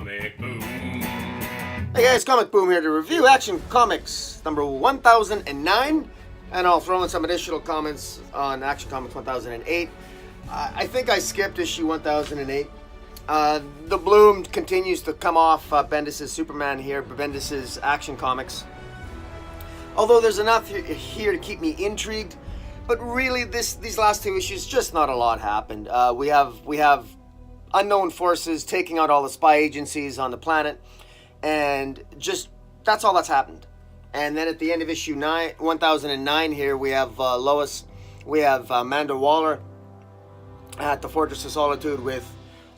Comic Boom. Hey guys, Comic Boom here to review Action Comics number 1009, and I'll throw in some additional comments on Action Comics 1008. I think I skipped issue 1008. The bloom continues to come off Bendis' Superman here, Bendis' Action Comics. Although there's enough here to keep me intrigued, but really these last two issues, just not a lot happened. We have unknown forces taking out all the spy agencies on the planet, and just that's all that's happened. And then at the end of issue 1009 here, we have Lois, we have Amanda Waller at the Fortress of Solitude with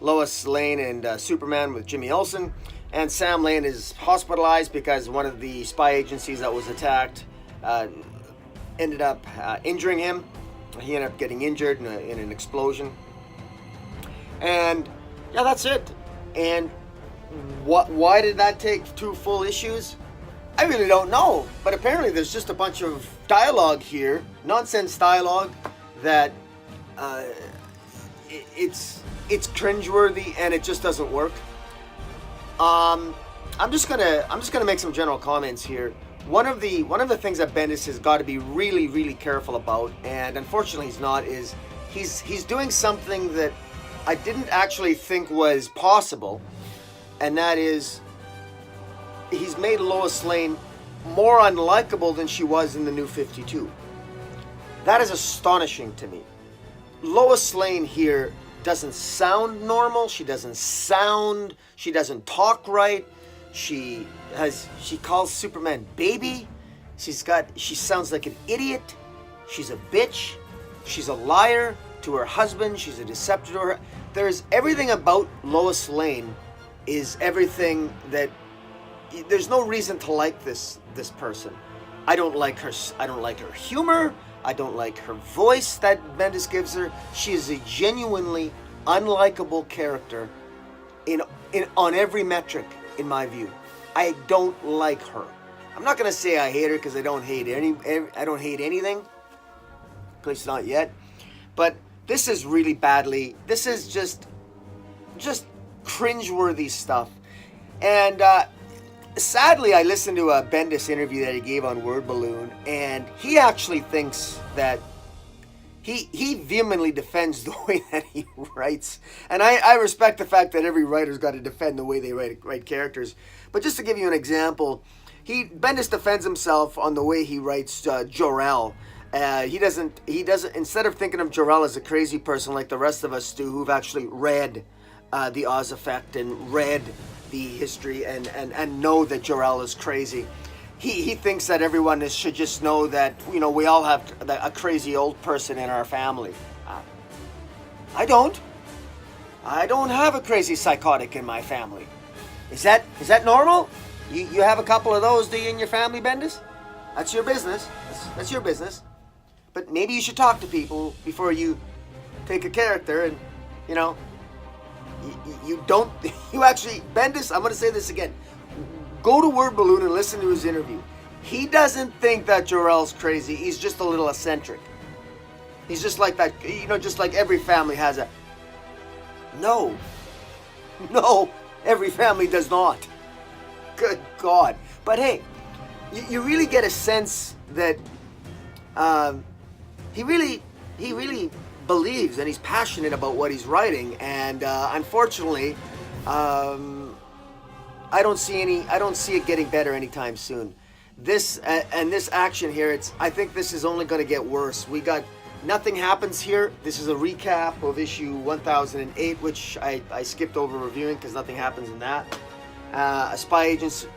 Lois Lane and Superman with Jimmy Olsen, and Sam Lane is hospitalized because one of the spy agencies that was attacked ended up injuring him. He ended up getting injured in an explosion. And yeah, that's it. And why did that take 2 full issues? I really don't know. But apparently there's just a bunch of dialogue here, nonsense dialogue, that it's cringeworthy and it just doesn't work. I'm just gonna make some general comments here. One of the things that Bendis has got to be really careful about, and unfortunately he's not, is he's doing something that I didn't actually think was possible, and that is he's made Lois Lane more unlikable than she was in the New 52. That is astonishing to me. Lois Lane here doesn't sound normal. She doesn't talk right. She calls Superman baby. She sounds like an idiot. She's a bitch. She's a liar to her husband. She's a deceptor to her. There's everything about Lois Lane is everything that there's no reason to like this person. I don't like her humor. I don't like her voice that Bendis gives her. She is a genuinely unlikable character on every metric, in my view. I don't like her. I'm not gonna say I hate her because I don't hate anything. At least not yet. But this is really badly. This is just cringeworthy stuff. And sadly, I listened to a Bendis interview that he gave on Word Balloon, and he actually thinks that he vehemently defends the way that he writes. And I respect the fact that every writer's got to defend the way they write characters. But just to give you an example, Bendis defends himself on the way he writes Jor-El. He doesn't. Instead of thinking of Jor-El as a crazy person like the rest of us do, who've actually read the Oz Effect and read the history and know that Jor-El is crazy, he thinks that everyone should just know that, you know, we all have a crazy old person in our family. I don't have a crazy psychotic in my family. Is that normal? You have a couple of those, do you, in your family, Bendis? That's your business. That's your business. But maybe you should talk to people before you take a character, and, you know, you actually, Bendis, I'm going to say this again. Go to Word Balloon and listen to his interview. He doesn't think that Jor-El's crazy. He's just a little eccentric. He's just like that, you know, just like every family has a... No, every family does not. Good God. But hey, you really get a sense that he really believes and he's passionate about what he's writing, and unfortunately, I don't see it getting better anytime soon. This action here, I think this is only going to get worse. Nothing happens here. This is a recap of issue 1008, which I skipped over reviewing because nothing happens in that. A spy agent,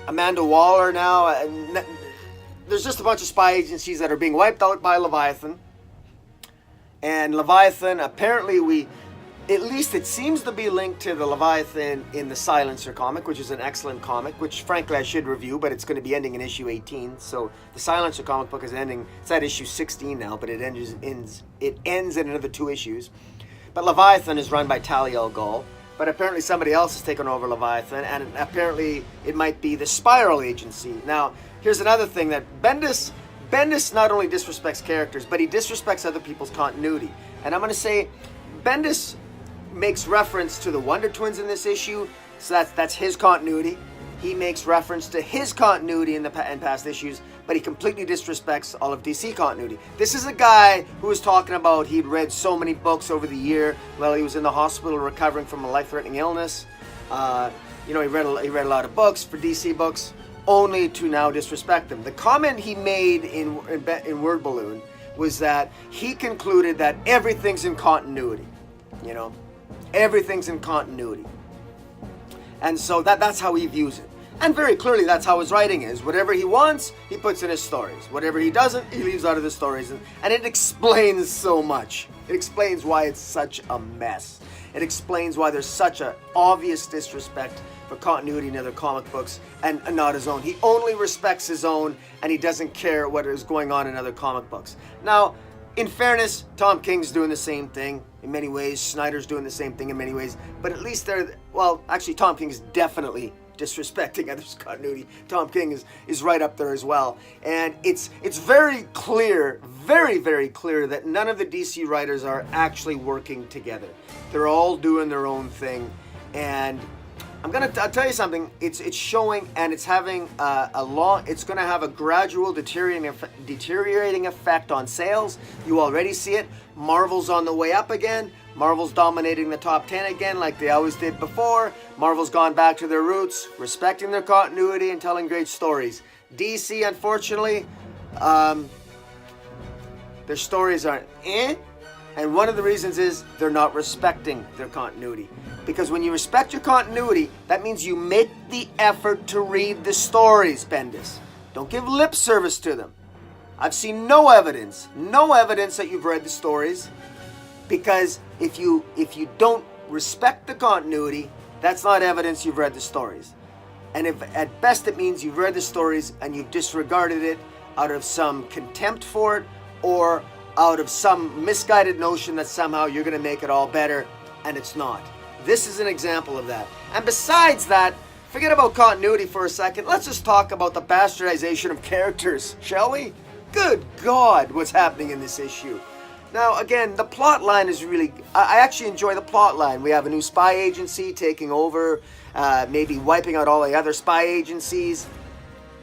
Amanda Waller now. There's just a bunch of spy agencies that are being wiped out by Leviathan. And Leviathan, apparently at least it seems to be linked to the Leviathan in the Silencer comic, which is an excellent comic, which frankly I should review, but it's going to be ending in issue 18. So the Silencer comic book is ending. It's at issue 16 now, but it ends in another 2 issues. But Leviathan is run by Talia al Ghul, but apparently somebody else has taken over Leviathan, and apparently it might be the Spiral Agency. Now, here's another thing that Bendis not only disrespects characters, but he disrespects other people's continuity. And I'm going to say, Bendis makes reference to the Wonder Twins in this issue, so that's his continuity. He makes reference to his continuity in past issues, but he completely disrespects all of DC continuity. This is a guy who was talking about he'd read so many books over the year while he was in the hospital recovering from a life-threatening illness. He read a lot of books for DC books, only to now disrespect them. The comment he made in Word Balloon was that he concluded that everything's in continuity. Everything's in continuity. And so that's how he views it. And very clearly that's how his writing is. Whatever he wants, he puts in his stories. Whatever he doesn't, he leaves out of the stories. And it explains so much. It explains why it's such a mess. It explains why there's such an obvious disrespect for continuity in other comic books and not his own. He only respects his own, and he doesn't care what is going on in other comic books. Now, in fairness, Tom King's doing the same thing in many ways. Snyder's doing the same thing in many ways. But at least Tom King is definitely disrespecting others' continuity. Tom King is right up there as well. And it's very clear, very, very clear that none of the DC writers are actually working together. They're all doing their own thing. And I'll tell you something. It's showing, and it's having it's going to have a gradual deteriorating effect on sales. You already see it. Marvel's on the way up again. Marvel's dominating the top 10 again like they always did before. Marvel's gone back to their roots, respecting their continuity and telling great stories. DC, unfortunately, their stories aren't and one of the reasons is they're not respecting their continuity. Because when you respect your continuity, that means you make the effort to read the stories, Bendis. Don't give lip service to them. I've seen no evidence that you've read the stories. Because if you don't respect the continuity, that's not evidence you've read the stories. And if at best it means you've read the stories and you've disregarded it out of some contempt for it, or out of some misguided notion that somehow you're going to make it all better, and it's not. This is an example of that. And besides that, forget about continuity for a second. Let's just talk about the bastardization of characters, shall we? Good God, what's happening in this issue. Now, again, the plot line is really... I actually enjoy the plot line. We have a new spy agency taking over, maybe wiping out all the other spy agencies.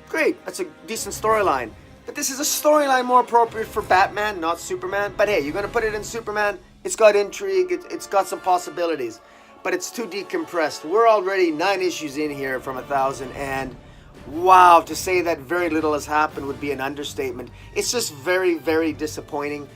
Great, that's a decent storyline. But this is a storyline more appropriate for Batman, not Superman. But hey, you're going to put it in Superman. It's got intrigue. It's got some possibilities. But it's too decompressed. We're already 9 issues in here from 1,000. And wow, to say that very little has happened would be an understatement. It's just very, very disappointing.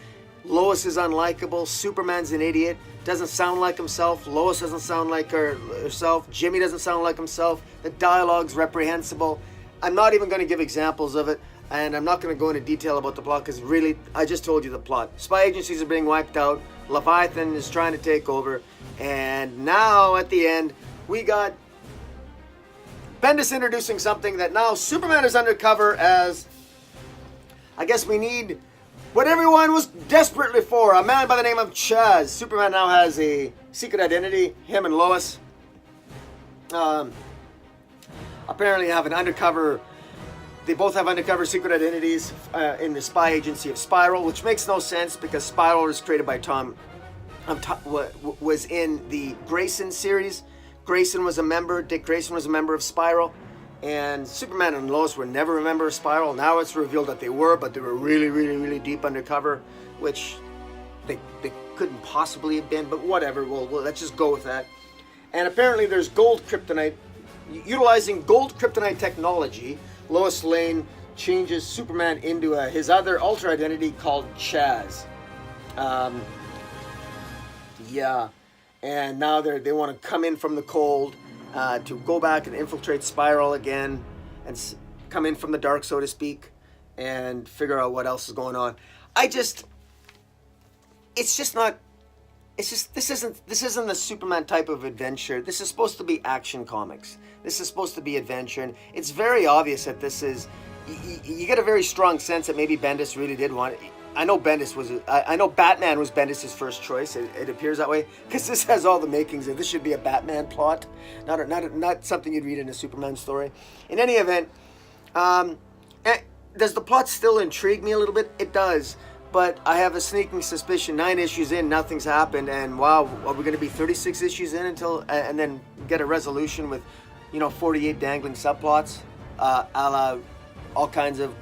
Lois is unlikable. Superman's an idiot. Doesn't sound like himself. Lois doesn't sound like herself. Jimmy doesn't sound like himself. The dialogue's reprehensible. I'm not even going to give examples of it. And I'm not going to go into detail about the plot because really, I just told you the plot. Spy agencies are being wiped out. Leviathan is trying to take over. And now, at the end, we got Bendis introducing something that now Superman is undercover as... I guess we need what everyone was desperately for. A man by the name of Chaz. Superman now has a secret identity. Him and Lois apparently have an undercover... They both have undercover secret identities in the spy agency of Spiral, which makes no sense because Spiral was created by was in the Grayson series. Grayson was a member, Dick Grayson was a member of Spiral, and Superman and Lois were never a member of Spiral. Now it's revealed that they were, but they were really, really, really deep undercover, which they couldn't possibly have been, but whatever, well, let's just go with that. And apparently there's gold kryptonite. Utilizing gold kryptonite technology, Lois Lane changes Superman into his other alter identity called Chaz. And now they want to come in from the cold to go back and infiltrate Spiral again and come in from the dark, so to speak, and figure out what else is going on. This isn't the Superman type of adventure. This is supposed to be action comics. This is supposed to be adventure, and it's very obvious that this is... You get a very strong sense that maybe Bendis really did want it. I know Batman was Bendis' first choice. It appears that way because this has all the makings of this should be a Batman plot, not something you'd read in a Superman story. In any event, does the plot still intrigue me a little bit? It does, But I have a sneaking suspicion 9 issues in, nothing's happened, and wow, are we going to be 36 issues in until, and then get a resolution with, 48 dangling subplots, a la all kinds of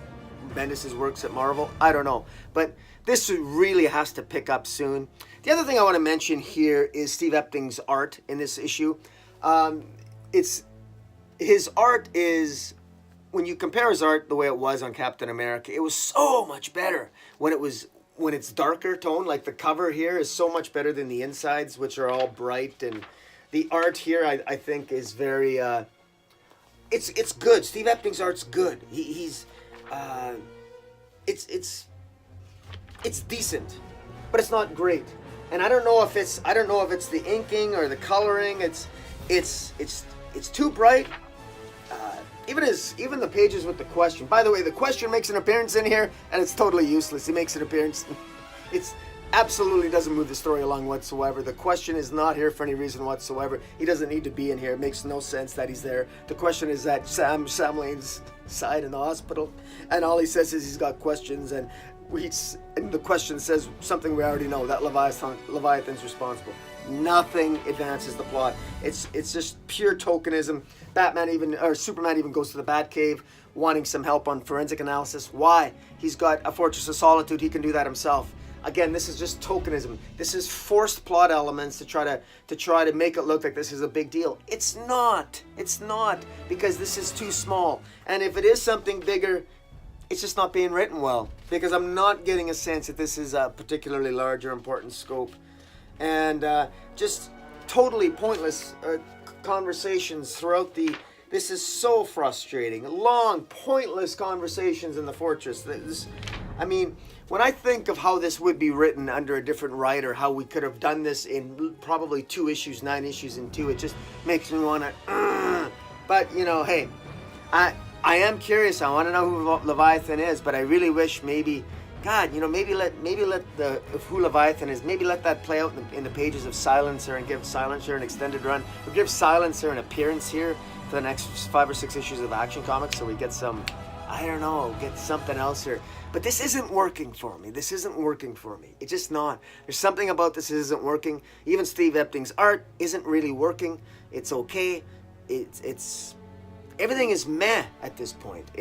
Bendis' works at Marvel? I don't know, but this really has to pick up soon. The other thing I want to mention here is Steve Epting's art in this issue. His art is, when you compare his art the way it was on Captain America, it was so much better when it's darker tone. Like the cover here is so much better than the insides, which are all bright, and the art here I think is very it's good. Steve Epting's art's good. It's decent, but it's not great. And I don't know if it's the inking or the coloring. It's too bright. Even the pages with the question. By the way, the question makes an appearance in here, and it's totally useless. He makes an appearance. It's absolutely doesn't move the story along whatsoever. The question is not here for any reason whatsoever. He doesn't need to be in here. It makes no sense that he's there. The question is at Sam Lane's side in the hospital, and all he says is he's got questions, and the question says something we already know, that Leviathan's responsible. Nothing advances the plot. It's just pure tokenism. Superman even goes to the Batcave wanting some help on forensic analysis. Why? He's got a Fortress of Solitude. He can do that himself. Again, this is just tokenism. This is forced plot elements to try to make it look like this is a big deal. It's not. It's not, because this is too small. And if it is something bigger, it's just not being written well, because I'm not getting a sense that this is a particularly large or important scope. And just totally pointless conversations throughout this is so frustrating. Long, pointless conversations in the Fortress. When I think of how this would be written under a different writer, how we could have done this in probably 2 issues, 9 issues in 2, it just makes me want to. But hey, I am curious. I want to know who Leviathan is, but I really wish maybe let who Leviathan is, maybe let that play out in the pages of Silencer, and give Silencer an extended run, or give Silencer an appearance here for the next 5 or 6 issues of Action Comics, so we get some, get something else here. But this isn't working for me. It's just not. There's something about this that isn't working. Even Steve Epting's art isn't really working. It's okay. It's everything is meh at this point.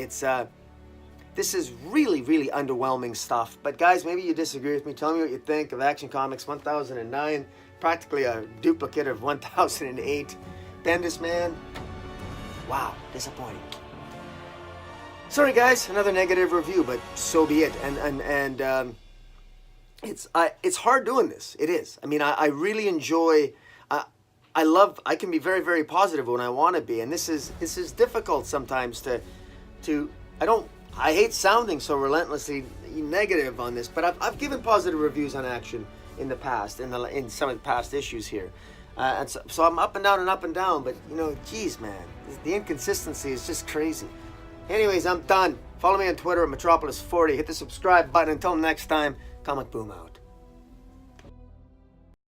This is really, really underwhelming stuff. But guys, maybe you disagree with me. Tell me what you think of Action Comics 1009, practically a duplicate of 1008. Bendis, man, wow, disappointing. Sorry guys, another negative review, but so be it. And it's hard doing this. It is. I really enjoy. I can be very, very positive when I want to be, and this is difficult sometimes to. I hate sounding so relentlessly negative on this, but I've given positive reviews on Action in the past, in some of the past issues here, and so I'm up and down. But geez, man, the inconsistency is just crazy. Anyways, I'm done. Follow me on Twitter at Metropolis40. Hit the subscribe button. Until next time, Comic Boom out.